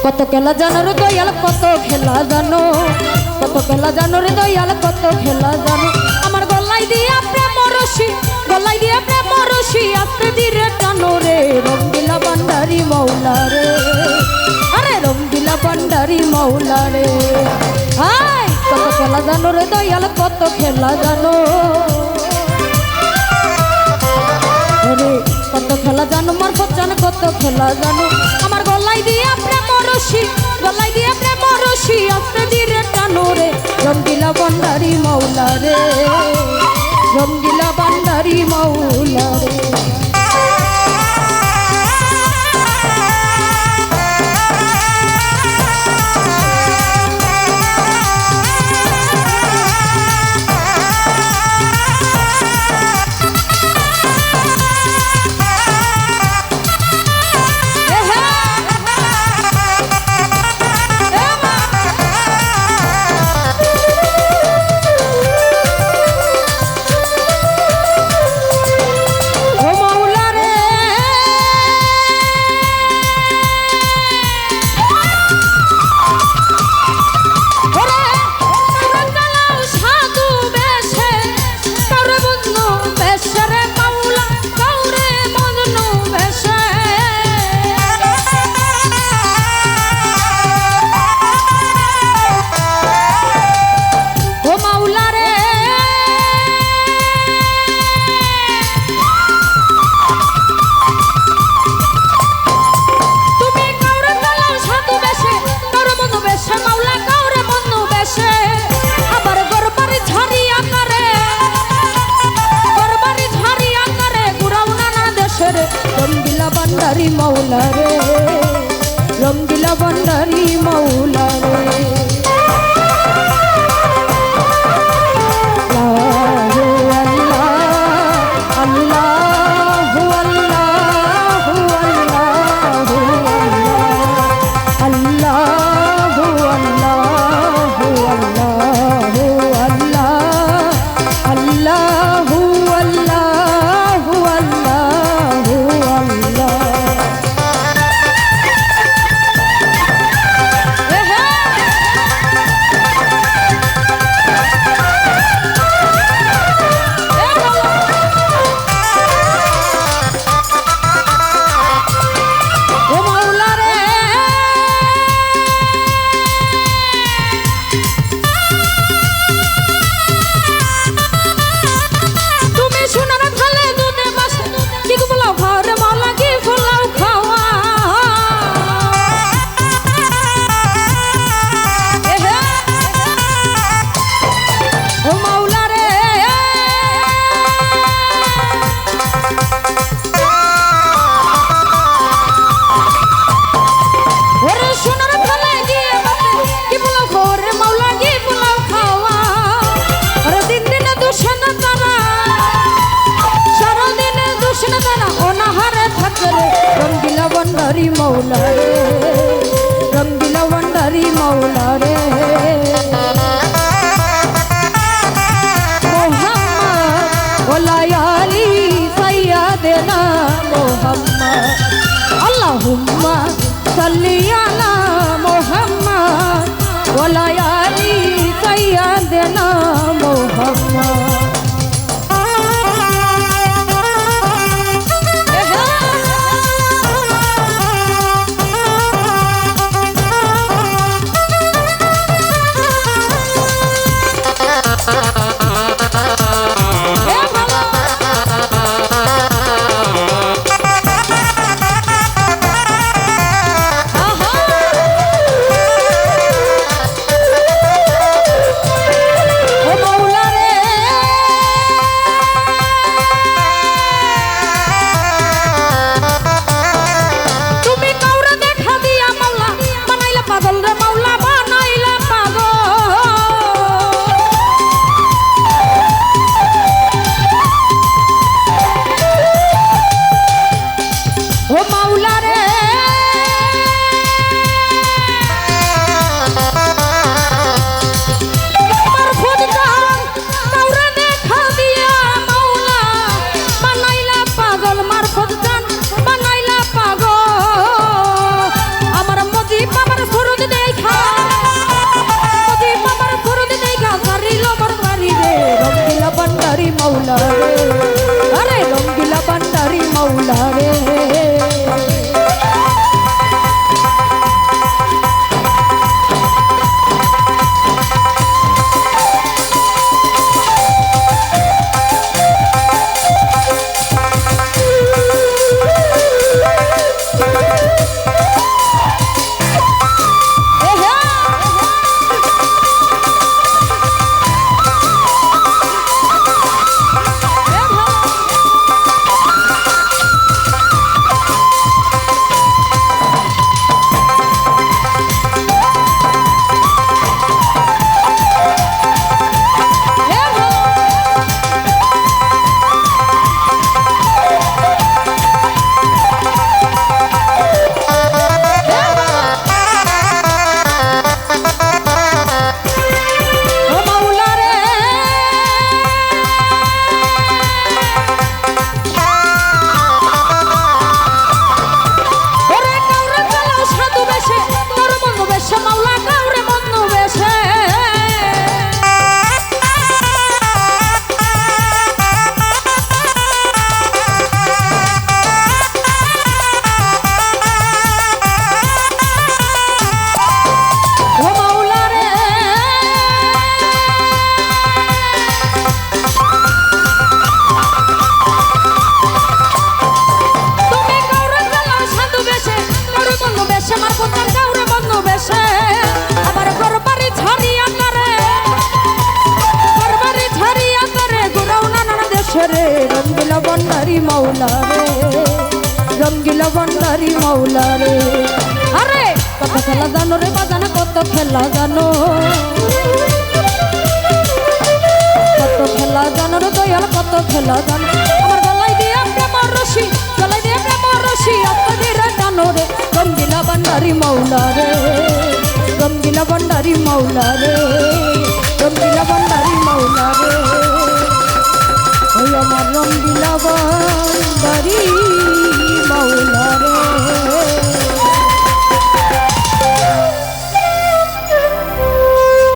কত খেলা জানো রে দয়াল, কত খেলা জানো, কত খেলা জানো রে দয়াল, কত খেলা জানো। আমার গলায় দিয়া প্রেম রশি, গলায় দিয়া প্রেম রশি, আস্তে ধীরে টানো রে। রঙ্গিলা ভান্ডারি মৌলা রে, আরে রঙ্গিলা ভান্ডারি মৌলা রে। হাই কত খেলা জানো রে দয়াল, কত খেলা জানো রে, কত খেলা জানো মার পচান, কত খেলা জানো। আমার গলায় দিয়া প্রেম রশি, গলায় দিয়া প্রেম রশি, আস্তে ধীরে টানো রে। রঙ্গিলা ভান্ডারি মৌলা রে, রঙ্গিলা ভান্ডারি মৌলা রে। রঙ্গিলা ভান্ডারি মৌলা রে, রঙ্গিলা ভান্ডারি মৌলা রে। রঙ্গিলা ভান্ডারি মৌলা রে, রঙ্গিলা ভান্ডারি মৌলা রে। মোহাম্মদ ওলাই আলী সাইয়্যিদানা মোহাম্মদ, আল্লাহুম্মা সাল্লি আলা মোহাম্মদ ওলাই আলী সাইয়্যিদানা মোহাম্মদ। মাওলা রে, আরে রঙ্গিলা ভান্ডারি মাওলা রে। রঙ্গিলা ভান্ডারি মাওলা রে, রঙ্গিলা ভান্ডারি মাওলা রে। আরে কত খেলা জানো রে বাজানা, কত খেলা জানো, কত খেলা জানো রে দয়াল, কত খেলা জানো। আমার গলায় দিয়ে প্রেমর রশি, গলায় দিয়ে প্রেমর রশি আস্তে ধীরে টানো রে। রঙ্গিলা ভান্ডারি মাওলা রে, রঙ্গিলা ভান্ডারি মাওলা রে, রঙ্গিলা ভান্ডারি মাওলা রে। ওই আমার রঙ্গিলা ভান্ডারি